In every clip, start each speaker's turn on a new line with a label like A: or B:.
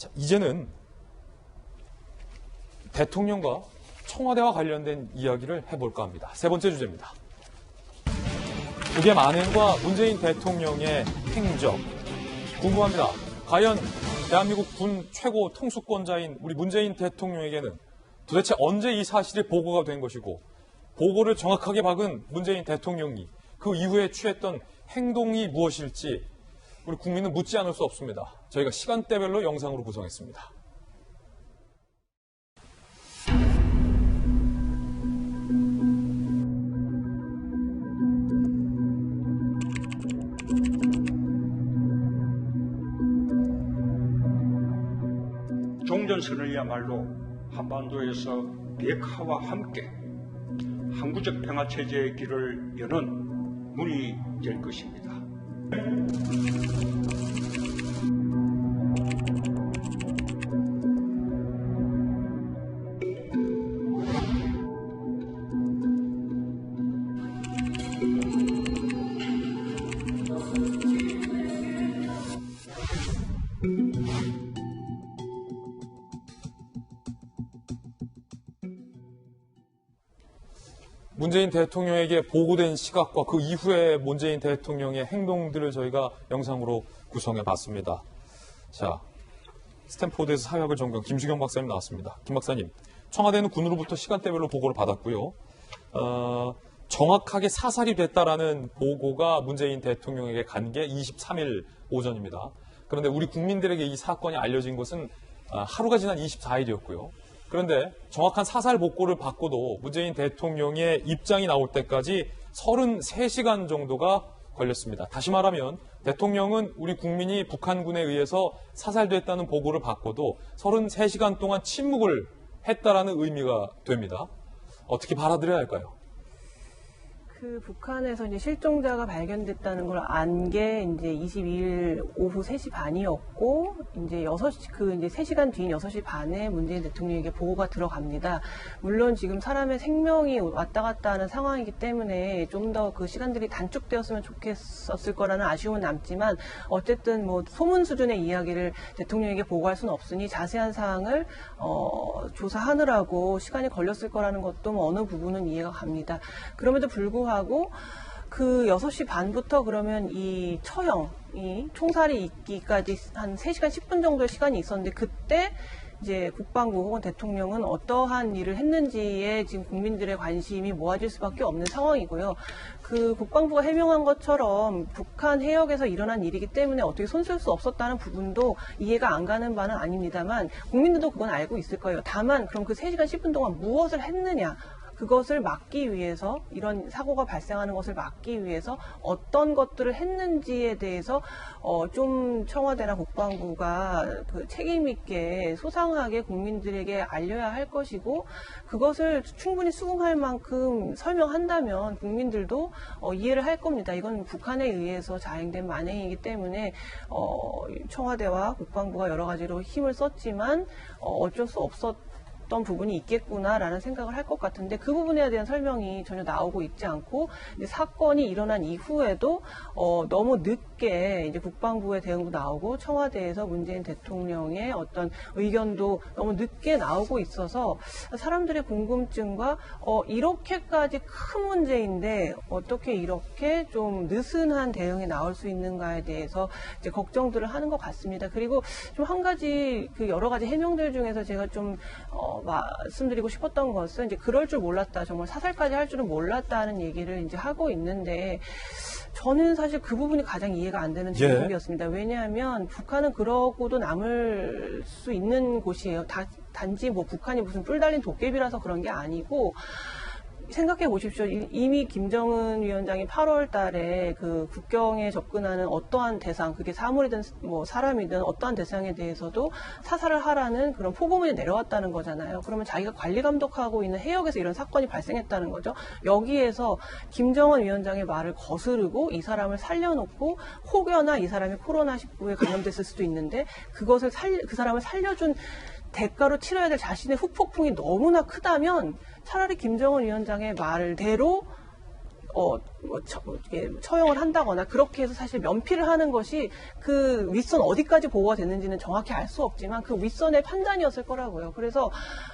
A: 자, 이제는 대통령과 청와대와 관련된 이야기를 해볼까 합니다. 세 번째 주제입니다. 북의 만행과 문재인 대통령의 행적. 궁금합니다. 과연 대한민국 군 최고 통수권자인 우리 문재인 대통령에게는 도대체 언제 이 사실이 보고가 된 것이고, 보고를 정확하게 박은 문재인 대통령이 그 이후에 취했던 행동이 무엇일지 우리 국민은 묻지 않을 수 없습니다. 저희가 시간대별로 영상으로 구성했습니다.
B: 종전선언이야말로 한반도에서 비핵화와 함께 항구적 평화체제의 길을 여는 문이 될 것입니다.
A: 문재인 대통령에게 보고된 시각과 그 이후에 문재인 대통령의 행동들을 저희가 영상으로 구성해 봤습니다. 자, 스탠포드에서 사회학을 전공한 김수경 박사님 나왔습니다. 김 박사님, 청와대는 군으로부터 시간대별로 보고를 받았고요. 정확하게 사살이 됐다라는 보고가 문재인 대통령에게 간 게 23일 오전입니다. 그런데 우리 국민들에게 이 사건이 알려진 것은 하루가 지난 24일이었고요. 그런데 정확한 사살 보고를 받고도 문재인 대통령의 입장이 나올 때까지 33시간 정도가 걸렸습니다. 다시 말하면 대통령은 우리 국민이 북한군에 의해서 사살됐다는 보고를 받고도 33시간 동안 침묵을 했다라는 의미가 됩니다. 어떻게 받아들여야 할까요?
C: 그 북한에서 이제 실종자가 발견됐다는 걸 안 게 이제 22일 오후 3시 반이었고, 이제 3시간 뒤인 6시 반에 문재인 대통령에게 보고가 들어갑니다. 물론 지금 사람의 생명이 왔다 갔다 하는 상황이기 때문에 좀 더 그 시간들이 단축되었으면 좋겠었을 거라는 아쉬움은 남지만, 어쨌든 뭐 소문 수준의 이야기를 대통령에게 보고할 수는 없으니 자세한 사항을 조사하느라고 시간이 걸렸을 거라는 것도 뭐 어느 부분은 이해가 갑니다. 그럼에도 불구하고 그 6시 반부터 그러면 이 처형이 총살이 있기까지 한 3시간 10분 정도의 시간이 있었는데, 그때 이제 국방부 혹은 대통령은 어떠한 일을 했는지에 지금 국민들의 관심이 모아질 수밖에 없는 상황이고요. 그 국방부가 해명한 것처럼 북한 해역에서 일어난 일이기 때문에 어떻게 손쓸 수 없었다는 부분도 이해가 안 가는 바는 아닙니다만, 국민들도 그건 알고 있을 거예요. 다만 그럼 그 3시간 10분 동안 무엇을 했느냐, 그것을 막기 위해서, 이런 사고가 발생하는 것을 막기 위해서 어떤 것들을 했는지에 대해서 좀 청와대나 국방부가 그 책임 있게 소상하게 국민들에게 알려야 할 것이고, 그것을 충분히 수긍할 만큼 설명한다면 국민들도 이해를 할 겁니다. 이건 북한에 의해서 자행된 만행이기 때문에 청와대와 국방부가 여러 가지로 힘을 썼지만 어쩔 수 없었던 부분이 있겠구나라는 생각을 할 것 같은데, 그 부분에 대한 설명이 전혀 나오고 있지 않고, 이제 사건이 일어난 이후에도 너무 늦게 이제 국방부의 대응도 나오고 청와대에서 문재인 대통령의 어떤 의견도 너무 늦게 나오고 있어서 사람들의 궁금증과 이렇게까지 큰 문제인데 어떻게 이렇게 좀 느슨한 대응이 나올 수 있는가에 대해서 이제 걱정들을 하는 것 같습니다. 그리고 좀 한 가지, 그 여러 가지 해명들 중에서 제가 좀 말씀드리고 싶었던 것은, 이제 그럴 줄 몰랐다, 정말 사살까지 할 줄은 몰랐다는 얘기를 이제 하고 있는데, 저는 사실 그 부분이 가장 이해가 안 되는 대목이었습니다. 왜냐하면 북한은 그러고도 남을 수 있는 곳이에요. 단지 뭐 북한이 무슨 뿔 달린 도깨비라서 그런 게 아니고, 생각해 보십시오. 이미 김정은 위원장이 8월 달에 그 국경에 접근하는 어떠한 대상, 그게 사물이든 뭐 사람이든 어떠한 대상에 대해서도 사살을 하라는 그런 포고문이 내려왔다는 거잖아요. 그러면 자기가 관리 감독하고 있는 해역에서 이런 사건이 발생했다는 거죠. 여기에서 김정은 위원장의 말을 거스르고 이 사람을 살려놓고, 혹여나 이 사람이 코로나19에 감염됐을 수도 있는데 그것을 그 사람을 살려준 대가로 치러야 될 자신의 후폭풍이 너무나 크다면 차라리 김정은 위원장의 말대로 이렇게 처형을 한다거나 그렇게 해서 사실 면피를 하는 것이 그 윗선 어디까지 보고가 됐는지는 정확히 알 수 없지만 그 윗선의 판단이었을 거라고요. 그래서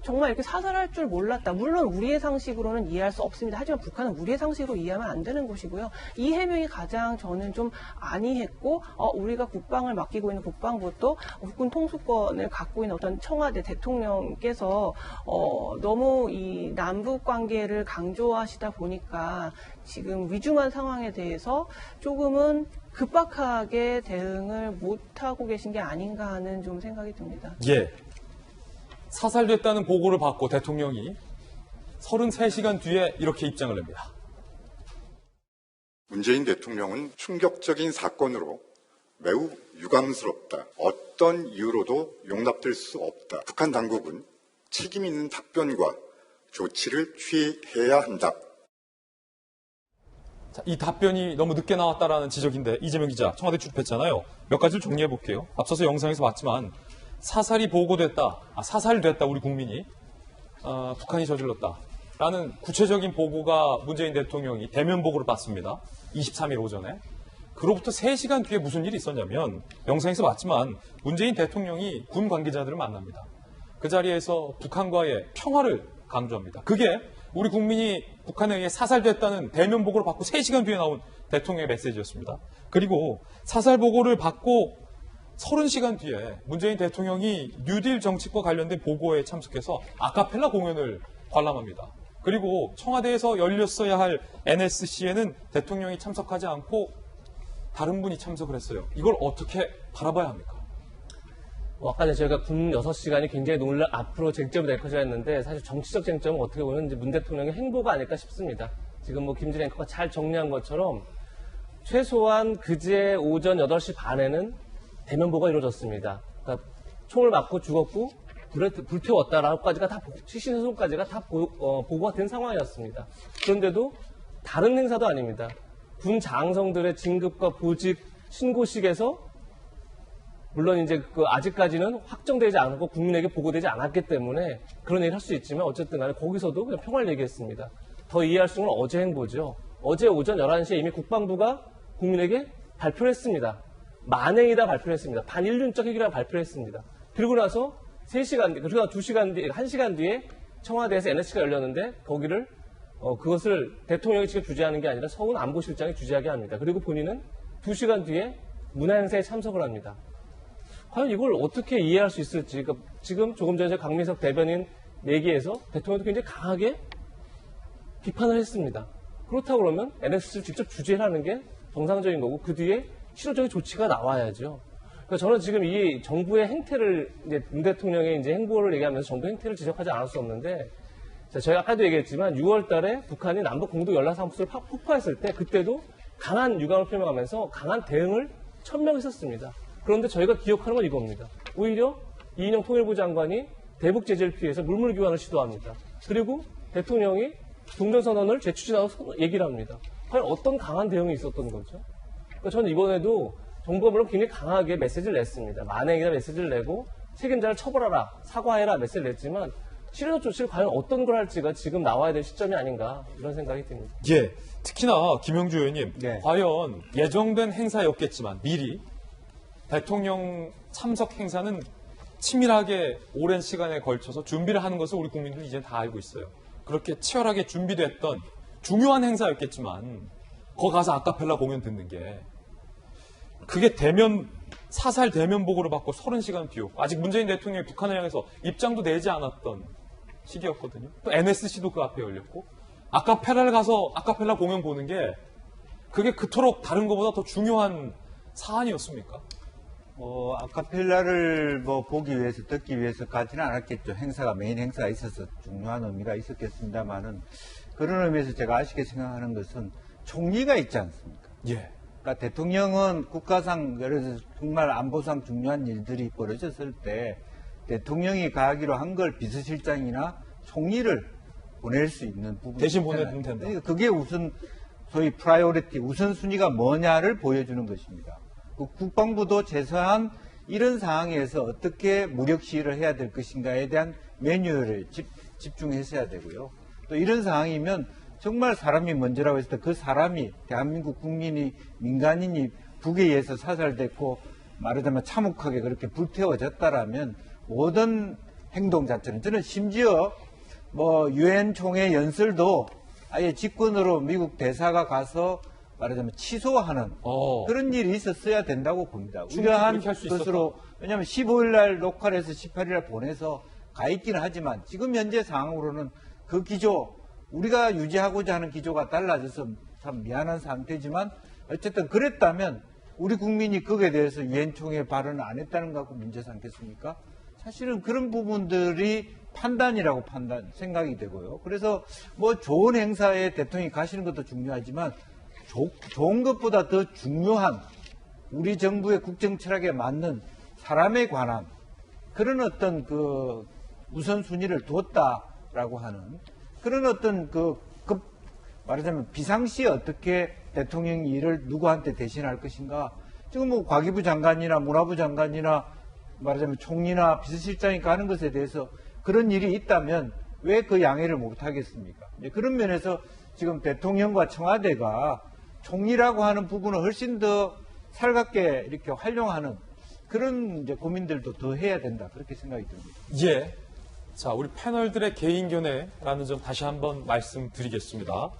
C: 정말 이렇게 사살할 줄 몰랐다. 물론 우리의 상식으로는 이해할 수 없습니다. 하지만 북한은 우리의 상식으로 이해하면 안 되는 곳이고요. 이 해명이 가장 저는 좀 안이했고 우리가 국방을 맡기고 있는 국방부도 국군 통수권을 갖고 있는 어떤 청와대 대통령께서 너무 이 남북 관계를 강조하시다 보니까 지금 위중한 상황에 대해서 조금은 급박하게 대응을 못하고 계신 게 아닌가 하는 좀 생각이 듭니다.
A: 예. 사살됐다는 보고를 받고 대통령이 33시간 뒤에 이렇게 입장을 냅니다.
D: 문재인 대통령은 충격적인 사건으로 매우 유감스럽다. 어떤 이유로도 용납될 수 없다. 북한 당국은 책임 있는 답변과 조치를 취해야 한다.
A: 자, 이 답변이 너무 늦게 나왔다라는 지적인데 이재명 기자 청와대 출입했잖아요. 몇 가지를 정리해 볼게요. 앞서서 영상에서 봤지만 사살이 보고됐다, 사살됐다 우리 국민이 북한이 저질렀다라는 구체적인 보고가 문재인 대통령이 대면 보고를 받습니다. 23일 오전에. 그로부터 3시간 뒤에 무슨 일이 있었냐면 영상에서 봤지만 문재인 대통령이 군 관계자들을 만납니다. 그 자리에서 북한과의 평화를 강조합니다. 그게 우리 국민이 북한에 의해 사살됐다는 대면 보고를 받고 3시간 뒤에 나온 대통령의 메시지였습니다. 그리고 사살 보고를 받고 30시간 뒤에 문재인 대통령이 뉴딜 정책과 관련된 보고에 참석해서 아카펠라 공연을 관람합니다. 그리고 청와대에서 열렸어야 할 NSC에는 대통령이 참석하지 않고 다른 분이 참석을 했어요. 이걸 어떻게 바라봐야 합니까?
E: 아까 저희가 군 6시간이 굉장히 앞으로 쟁점이 될 것이라 했는데 사실 정치적 쟁점은 어떻게 보면 이제 문 대통령의 행보가 아닐까 싶습니다. 지금 김진애 앵커가 잘 정리한 것처럼 최소한 그제 오전 8시 반에는 대면보고가 이루어졌습니다. 그러니까 총을 맞고 죽었고 불태웠다라고까지가 다 시신소송까지가 다 보고가 된 상황이었습니다. 그런데도 다른 행사도 아닙니다. 군 장성들의 진급과 보직 신고식에서 물론 이제 아직까지는 확정되지 않고 국민에게 보고되지 않았기 때문에 그런 얘기를 할 수 있지만 어쨌든 간에 거기서도 그냥 평화를 얘기했습니다. 더 이해할 수 있는 건 어제 행보죠. 어제 오전 11시에 이미 국방부가 국민에게 발표를 했습니다. 만행이다 발표를 했습니다. 반인륜적 핵이라고 발표를 했습니다. 그리고 나서 3시간 뒤, 그리고 2시간 뒤, 1시간 뒤에 청와대에서 NSC가 열렸는데 거기를 그것을 대통령이 직접 주재하는 게 아니라 서훈 안보실장이 주재하게 합니다. 그리고 본인은 2시간 뒤에 문화행사에 참석을 합니다. 과연 이걸 어떻게 이해할 수 있을지, 그러니까 지금 조금 전에 강민석 대변인 얘기에서 대통령도 굉장히 강하게 비판을 했습니다. 그렇다고 그러면 NSC를 직접 주재하는 게 정상적인 거고 그 뒤에 실효적인 조치가 나와야죠. 그러니까 저는 지금 이 정부의 행태를 이제 문 대통령의 이제 행보를 얘기하면서 정부 행태를 지적하지 않을 수 없는데 저희가 아까도 얘기했지만 6월 달에 북한이 남북 공동 연락사무소를 폭파했을 때 그때도 강한 유감을 표명하면서 강한 대응을 천명했었습니다. 그런데 저희가 기억하는 건 이겁니다. 오히려 이인영 통일부 장관이 대북 제재를 피해서 물물 교환을 시도합니다. 그리고 대통령이 종전선언을 재추진하고 얘기를 합니다. 과연 어떤 강한 대응이 있었던 거죠? 그러니까 저는 이번에도 정부가 물론 굉장히 강하게 메시지를 냈습니다. 만행이다 메시지를 내고 책임자를 처벌하라, 사과해라 메시지를 냈지만 실효적 조치를 과연 어떤 걸 할지가 지금 나와야 될 시점이 아닌가 이런 생각이 듭니다.
A: 예, 특히나 김영주 의원님,
F: 네.
A: 과연 예정된 행사였겠지만 미리 대통령 참석 행사는 치밀하게 오랜 시간에 걸쳐서 준비를 하는 것을 우리 국민들이 이제 다 알고 있어요. 그렇게 치열하게 준비됐던 중요한 행사였겠지만 거기 가서 아카펠라 공연 듣는 게 그게 사살 대면 보고를 받고 30시간 뒤였고 아직 문재인 대통령이 북한을 향해서 입장도 내지 않았던 시기였거든요. 또 NSC도 그 앞에 열렸고 아카펠라를 가서 아카펠라 공연 보는 게 그게 그토록 다른 것보다 더 중요한 사안이었습니까?
F: 아카펠라를 보기 위해서, 듣기 위해서 가지는 않았겠죠. 메인 행사가 있어서 중요한 의미가 있었겠습니다만은, 그런 의미에서 제가 아쉽게 생각하는 것은 총리가 있지 않습니까?
A: 예.
F: 그러니까 대통령은 국가상, 예를 들어서 정말 안보상 중요한 일들이 벌어졌을 때, 대통령이 가기로 한 걸 비서실장이나 총리를 보낼 수 있는 부분이
A: 대신 보내면 된다.
F: 그러니까 그게 소위 프라이오리티, 우선순위가 뭐냐를 보여주는 것입니다. 국방부도 최소한 이런 상황에서 어떻게 무력 시위를 해야 될 것인가에 대한 매뉴얼에 집중했어야 되고요. 또 이런 상황이면 정말 사람이 먼저라고 했을 때 그 사람이 대한민국 국민이 민간인이 북에 의해서 사살됐고 말하자면 참혹하게 그렇게 불태워졌다라면 모든 행동 자체는 저는 심지어 뭐 유엔 총회 연설도 아예 직권으로 미국 대사가 가서 말하자면 취소하는 그런 일이 있었어야 된다고 봅니다. 우려한
A: 그렇게 할수
F: 것으로 왜냐하면 15일 날 녹화를 해서 18일 날 보내서 가 있기는 하지만 지금 현재 상황으로는 그 기조 우리가 유지하고자 하는 기조가 달라져서 참 미안한 상태지만 어쨌든 그랬다면 우리 국민이 거기에 대해서 유엔 총회 발언을 안 했다는 거 갖고 문제 삼겠습니까? 사실은 그런 부분들이 판단이라고 생각이 되고요. 그래서 뭐 좋은 행사에 대통령이 가시는 것도 중요하지만 좋은 것보다 더 중요한 우리 정부의 국정 철학에 맞는 사람에 관한 그런 어떤 그 우선순위를 두었다라고 하는 그런 어떤 말하자면 비상시에 어떻게 대통령이 일을 누구한테 대신할 것인가. 지금 뭐 과기부 장관이나 문화부 장관이나 말하자면 총리나 비서실장이 가는 것에 대해서 그런 일이 있다면 왜 그 양해를 못 하겠습니까? 그런 면에서 지금 대통령과 청와대가 총리라고 하는 부분을 훨씬 더 살갑게 이렇게 활용하는 그런 이제 고민들도 더 해야 된다. 그렇게 생각이 듭니다.
A: 예. 자, 우리 패널들의 개인 견해라는 점 다시 한번 말씀드리겠습니다.